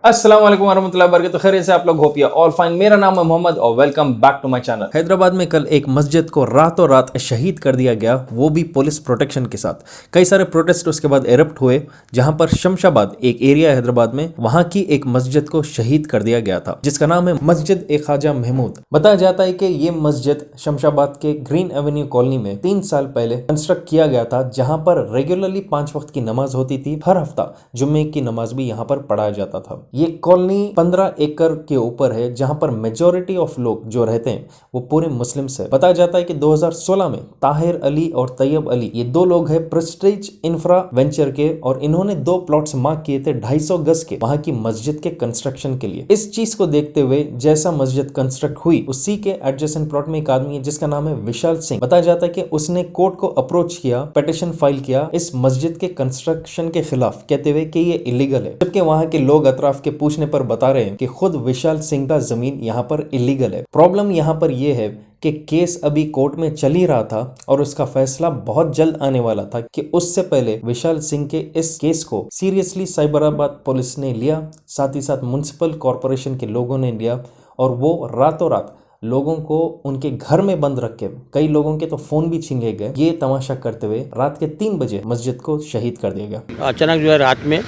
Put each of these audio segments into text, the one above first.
अस्सलाम वालेकुम वरहमतुल्लाहि वबरकातुहू। खैरियत से आप लोग होपिया ऑल फाइन। मेरा नाम है मोहम्मद और welcome back to my channel. Hyderabad में कल एक मस्जिद को रातों रात शहीद कर दिया गया, वो भी पुलिस प्रोटेक्शन के साथ। कई सारे प्रोटेस्ट उसके बाद एरप्ट हुए, जहां पर शमशाबाद एक एरिया है हैदराबाद में, वहां की एक मस्जिद को शहीद कर दिया गया था, जिसका नाम है मस्जिद ए ख्वाजा महमूद। बताया जाता है कि ये मस्जिद शमशाबाद के ग्रीन एवेन्यू कॉलोनी में 3 साल पहले कंस्ट्रक्ट किया गया था, जहां पर रेगुलरली 5 वक्त की नमाज होती थी। हर हफ्ता जुम्मे की नमाज भी यहाँ पर पढ़ाया जाता था। ये कॉलोनी 15 एकड़ के ऊपर है, जहां पर मेजोरिटी ऑफ लोग जो रहते हैं वो पूरे मुस्लिम्स है। बताया जाता है कि 2016 में ताहिर अली और तैयब अली, ये 2 लोग हैं प्रेस्टीज इंफ्रा वेंचर के, और इन्होंने 2 प्लॉट्स मार्क किए थे 250 गज के वहां की मस्जिद के कंस्ट्रक्शन के लिए। इस चीज को देखते हुए जैसा मस्जिद कंस्ट्रक्ट हुई, उसी के एडजेसेंट प्लॉट में एक आदमी है जिसका नाम है विशाल सिंह। बताया जाता है कि उसने कोर्ट को अप्रोच किया, पिटीशन फाइल किया इस मस्जिद के कंस्ट्रक्शन के खिलाफ, कहते हुए कि ये इलीगल है। जबकि वहां के लोग अतराफ के पूछने पर बता रहे हैं कि खुद विशाल सिंह का जमीन यहाँ पर इलीगल है। प्रॉब्लम यहाँ पर यह है कि केस अभी कोर्ट में चल ही रहा था और उसका फैसला बहुत जल्द आने वाला था, कि उससे पहले विशाल सिंह के इस केस को सीरियसली साइबराबाद पुलिस ने लिया, साथ ही साथ म्युनिसिपल कॉरपोरेशन के लोगों ने लिया, और वो रातों रात लोगों को उनके घर में बंद रख के, कई लोगों के तो फोन भी छीन लिए गए। ये तमाशा करते हुए रात के 3 बजे मस्जिद को शहीद कर दिया गया। अचानक जो है रात में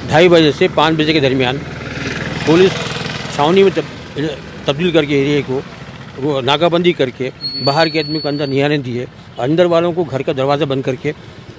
2:30 बजे से 5 बजे के दरमियान पुलिस छावनी में तब्दील करके एरिया को वो नाकाबंदी करके बाहर के आदमी को अंदर नहीं आने दिए, अंदर वालों को घर का दरवाज़ा बंद करके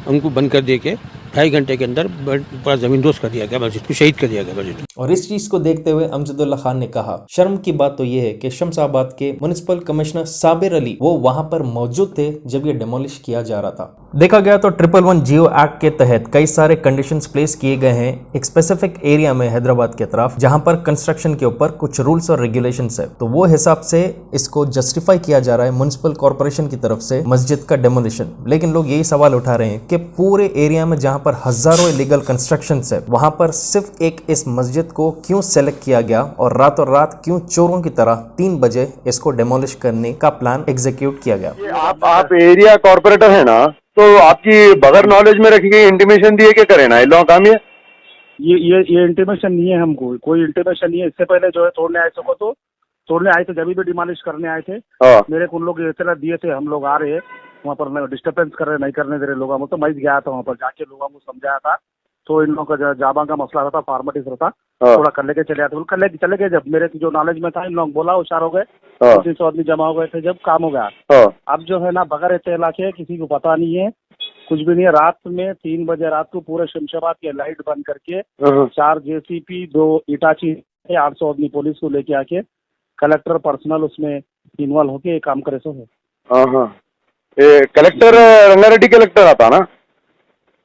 उनको बंद कर दे के 2.5 घंटे के अंदर पूरा ज़मींदोज़ कर दिया गया, मस्जिद को शहीद कर दिया गया मस्जिद। और इस चीज को देखते हुए अमजदुल्ला खान ने कहा, शर्म की बात तो ये है कि शमशाबाद के म्युनिसिपल कमिश्नर साबिर अली वो वहां पर मौजूद थे जब ये डेमोलिश किया जा रहा था। देखा गया तो 111 जियो एक्ट के तहत कई सारे कंडीशंस प्लेस किए गए हैं एक स्पेसिफिक एरिया में हैदराबाद के तरफ, जहां पर कंस्ट्रक्शन के ऊपर कुछ रूल्स और रेगुलेशंस है। तो वो हिसाब से इसको जस्टिफाई किया जा रहा है म्युनिसिपल कॉर्पोरेशन की तरफ से मस्जिद का डेमोलिशन। लेकिन लोग यही सवाल उठा रहे हैं कि पूरे एरिया में जहां पर हजारों इलीगल कंस्ट्रक्शन है, वहां पर सिर्फ एक इस मस्जिद को क्यों सेलेक्ट किया गया और रातों रात क्यों चोरों की तरह 3 बजे इसको डेमोलिश करने का प्लान एग्जीक्यूट किया गया। आप एरिया कॉर्पोरेटर है ना, तो आपकी बगैर नॉलेज में रखी गई इंटीमेशन दिए के करें ना, इन लोगों का काम ये इंटीमेशन नहीं है, हमको कोई इंटीमेशन नहीं है। इससे पहले जो है तोड़ने आए थे तो तोड़ने आए थे, जब भी डिमोलिश करने आए थे मेरे को उन लोग इतना दिए थे, हम लोग आ रहे हैं वहाँ पर डिस्टर्बेंस कर रहे, नहीं करने दे रहे लोगों को। तो मैं गया था वहाँ पर, जाके लोगों को समझाया था। तो इन लोगों का जाबा का मसला रहता, फॉर्मेटिस रहता, थोड़ा कर लेके चले आते, कर लेके चले गए। जब मेरे जो नॉलेज में था, इन लोग बोला, होशियार हो गए, 300 आदमी जमा हो गए थे, जब काम हो गया। अब जो है ना बगैर इत्तला के, किसी को पता नहीं है, कुछ भी नहीं है। रात में 3 बजे रात को पूरे शमशाबाद के लाइट बंद करके 4 जेसीपी 2 इटाची 800 आदमी पुलिस को लेके आके कलेक्टर पर्सनल उसमें इन्वॉल्व होके काम करे। सो है कलेक्टर रंगारेड्डी कलेक्टर आता ना,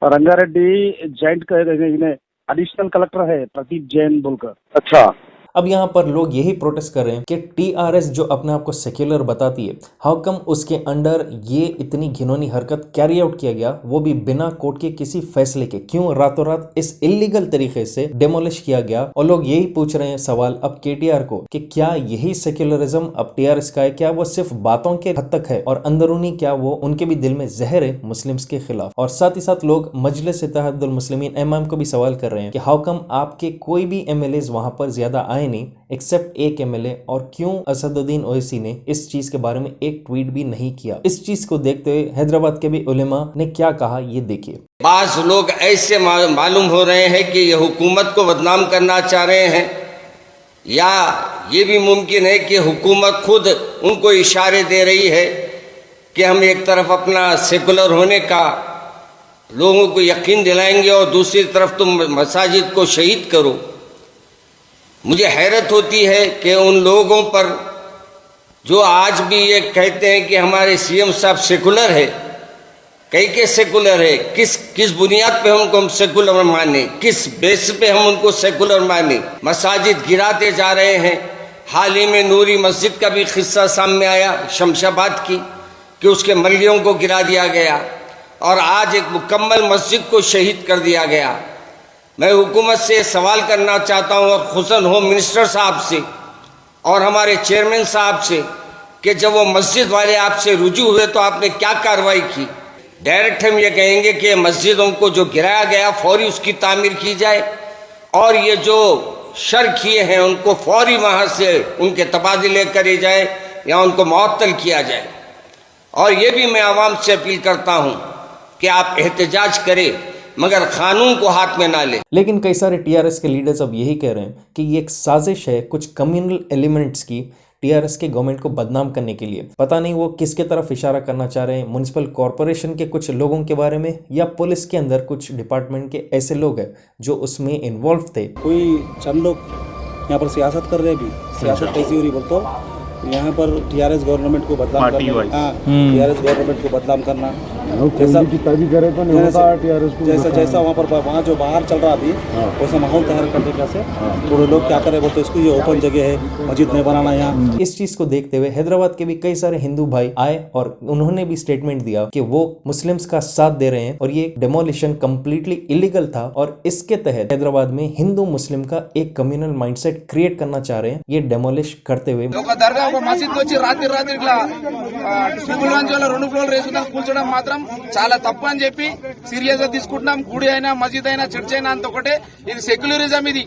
रंगारेड्डी जॉइंट एडिशनल कलेक्टर है प्रदीप जैन बोलकर। अच्छा। अब यहाँ पर लोग यही प्रोटेस्ट कर रहे हैं कि टीआरएस जो अपने आप को सेक्युलर बताती है, हाउ कम उसके अंडर ये इतनी घिनौनी हरकत कैरी आउट किया गया, वो भी बिना कोर्ट के किसी फैसले के, क्यों रातों रात इस इलीगल तरीके से डेमोलिश किया गया। और लोग यही पूछ रहे हैं सवाल अब केटीआर को कि क्या यही सेक्युलरिज्म अब टीआरएस का है? क्या वो सिर्फ बातों के हद तक है और अंदरूनी क्या वो उनके भी दिल में जहर है मुस्लिम्स के खिलाफ? और साथ ही साथ लोग मजलिस इत्तेहादुल मुस्लिमीन इमाम को भी सवाल कर रहे हैं कि हाउ कम आपके कोई भी एमएलए वहां पर ज्यादा आए नहीं एक्सेप्ट एक एमएलए, और क्यों असदुद्दीन ओवैसी ने इस चीज के बारे में एक ट्वीट भी नहीं किया? इस चीज को देखते हुए हैदराबाद के भी उलेमा ने क्या कहा, ये देखिए। बाज लोग ऐसे मालूम हो रहे हैं कि ये हुकूमत को बदनाम करना चाह रहे हैं, या ये भी मुमकिन है कि हुकूमत खुद उनको इशारे दे रही है कि हम एक तरफ अपना सेकुलर होने का लोगों को यकीन दिलाएंगे और दूसरी तरफ तुम मसाजिद को शहीद करो। मुझे हैरत होती है कि उन लोगों पर जो आज भी ये कहते हैं कि हमारे सीएम साहब सेकुलर है, कई के सेकुलर है, किस बुनियाद पे हम सेकुलर माने, किस बेस पे हम उनको सेकुलर माने? मसाजिद गिराते जा रहे हैं। हाल ही में नूरी मस्जिद का भी किस्सा सामने आया शमशाबाद की, कि उसके मलियों को गिरा दिया गया और आज एक मुकम्मल मस्जिद को शहीद कर दिया गया। मैं हुकूमत से सवाल करना चाहता हूँ, और खुसूसन होम मिनिस्टर साहब से और हमारे चेयरमैन साहब से, कि जब वो मस्जिद वाले आपसे रुजू हुए तो आपने क्या कार्रवाई की? डायरेक्ट हम ये कहेंगे कि मस्जिदों को जो गिराया गया फौरी उसकी तामीर की जाए, और ये जो शर किए हैं उनको फौरी वहाँ से उनके तबादले करे जाए या उनको मुअत्तल किया जाए। और ये भी मैं आवाम से अपील करता हूँ कि आप एहतजाज करें मगर कानून को हाथ में ना ले। लेकिन कई सारे टीआरएस के लीडर्स अब यही कह रहे हैं कि ये एक साजिश है कुछ कम्युनल एलिमेंट्स की टीआरएस के गवर्नमेंट को बदनाम करने के लिए। पता नहीं वो किसके तरफ इशारा करना चाह रहे हैं, म्युनिसिपल कॉरपोरेशन के कुछ लोगों के बारे में या पुलिस के अंदर कुछ डिपार्टमेंट के ऐसे लोग हैं जो उसमें इन्वॉल्व थे। कोई चंद लोग यहाँ पर सियासत कर रहे हैं। भी सियासत कैसी हो रही बोलते हो, यहाँ पर टीआरएस गवर्नमेंट को बदनाम करना, टीआरएस गवर्नमेंट को बदनाम करना, जैसा जैसा वहाँ जो बाहर चल रहा अभी वैसा माहौल तैयार करने का से थोड़े लोग क्या करे बोलते इसको ये ओपन जगह है, मस्जिद नहीं बनाना यहाँ। इस चीज को देखते हुए हैदराबाद के भी कई सारे हिंदू भाई आए और उन्होंने भी स्टेटमेंट दिया कि वो मुस्लिम्स का साथ दे रहे हैं और ये डेमोलिशन कंप्लीटली इलीगल था और इसके तहत हैदराबाद में हिंदू मुस्लिम का एक कम्युनल माइंडसेट क्रिएट करना चाह रहे हैं ये डेमोलिश करते हुए। మసీద్కి వచ్చి రాత్రి ఇట్లా ట్రిపుల్ వన్ జోలో 2 ఫ్లోర్లు వేసుకుందాం కూల్చడం మాత్రం చాలా తప్పు అని చెప్పి సీరియస్ గా తీసుకుంటున్నాం। గుడి అయినా మసీద్ అయినా చర్చ్ అయినా అంత ఒకటే, ఇది సెక్యులరిజం, ఇది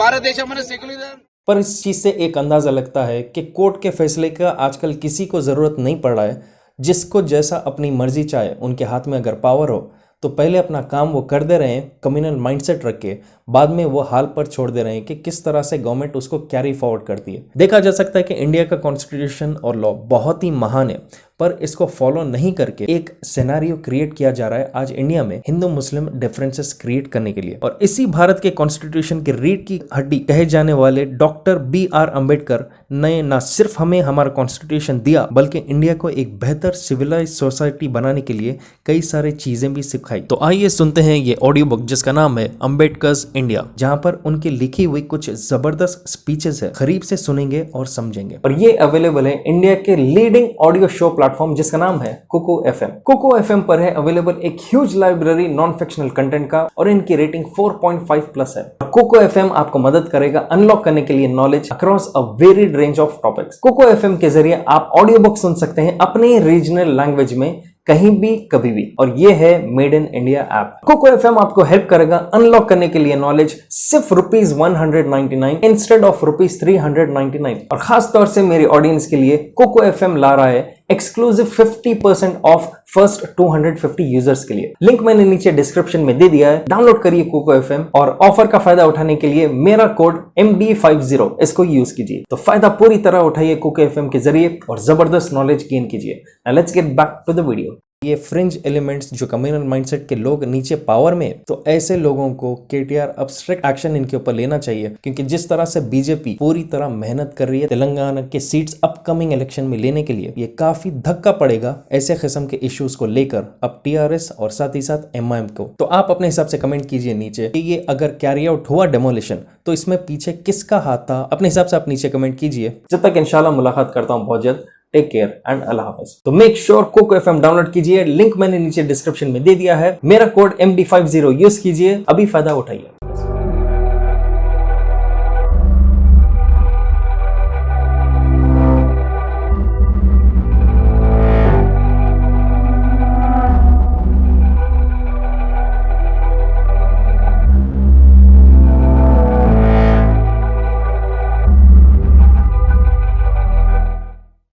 భారతదేశం అనే సెక్యులరిజం। पर इस चीज से एक अंदाजा लगता है कि कोर्ट के फैसले का आजकल किसी को जरूरत नहीं पड़ रहा है। जिसको जैसा अपनी मर्जी चाहे, उनके हाथ में अगर पावर हो तो पहले अपना काम वो कर दे रहे हैं कम्युनल माइंडसेट रख के, बाद में वो हाल पर छोड़ दे रहे हैं कि किस तरह से गवर्नमेंट उसको कैरी फॉरवर्ड करती है। देखा जा सकता है कि इंडिया का कॉन्स्टिट्यूशन और लॉ बहुत ही महान है पर इसको फॉलो नहीं करके एक सिनेरियो क्रिएट किया जा रहा है आज इंडिया में हिंदू मुस्लिम डिफरेंसेस क्रिएट करने के लिए। और इसी भारत के कॉन्स्टिट्यूशन के रीढ़ की हड्डी कहे जाने वाले डॉक्टर BR अम्बेडकर ने न सिर्फ हमें हमारा कॉन्स्टिट्यूशन दिया बल्कि इंडिया को एक बेहतर सिविलाइज सोसाइटी बनाने के लिए कई सारी चीजें भी सिखाई। तो आइए सुनते हैं ये ऑडियो बुक जिसका नाम है अम्बेडकर्स इंडिया, जहां पर उनकी लिखी हुई कुछ जबरदस्त स्पीचेस है, करीब से सुनेंगे और समझेंगे। और ये अवेलेबल है इंडिया के लीडिंग ऑडियो शो प्लेटफॉर्म जिसका नाम है कोको FM। कोको FM पर है अवेलेबल एक huge library non fictional content का और इनकी रेटिंग 4.5+ है। कोको FM आपको मदद करेगा अनलॉक करने के लिए knowledge across a varied range of topics. Kuku FM के जरिए आप ऑडियो बुक सुन सकते हैं अपने रीजनल लैंग्वेज में कहीं भी कभी भी, और ये है made in India app. Kuku FM आपको हेल्प करेगा अनलॉक करने के लिए नॉलेज सिर्फ ₹199 इंस्टेड ऑफ ₹399। और खास तौर से मेरी ऑडियंस के लिए कोको FM ला रहा है एक्सक्लूसिव 50% ऑफ फर्स्ट 250 यूजर्स के लिए। लिंक मैंने नीचे डिस्क्रिप्शन में दे दिया है, डाउनलोड करिए कोको FM और ऑफर का फायदा उठाने के लिए मेरा कोड MD50 इसको यूज कीजिए। तो फायदा पूरी तरह उठाइए कोको FM के जरिए और जबरदस्त नॉलेज गेन कीजिए। Now let's get back to the video. ये फ्रिंज एलिमेंट्स जो कम्युनल माइंडसेट के लोग नीचे पावर में, तो ऐसे लोगों को KTR अब्स्ट्रैक्ट एक्शन इनके ऊपर लेना चाहिए क्योंकि जिस तरह से बीजेपी पूरी तरह मेहनत कर रही है तेलंगाना के सीट्स अपकमिंग इलेक्शन में लेने के लिए, ये काफी धक्का पड़ेगा ऐसे किस्म के इश्यूज को लेकर अब TRS और साथ ही साथ MIM को। तो आप अपने हिसाब से कमेंट कीजिए नीचे कि ये अगर कैरी आउट हुआ डेमोलिशन तो इसमें पीछे किसका हाथ था, अपने हिसाब से आप नीचे कमेंट कीजिए। जब तक इंशाल्लाह मुलाकात करता हूँ बहुत जल्द, टेक केयर एंड अल्लाह हाफिज। तो make sure Kuku FM download कीजिए, लिंक मैंने नीचे डिस्क्रिप्शन में दे दिया है। मेरा कोड MD50 यूज कीजिए, अभी फायदा उठाइए।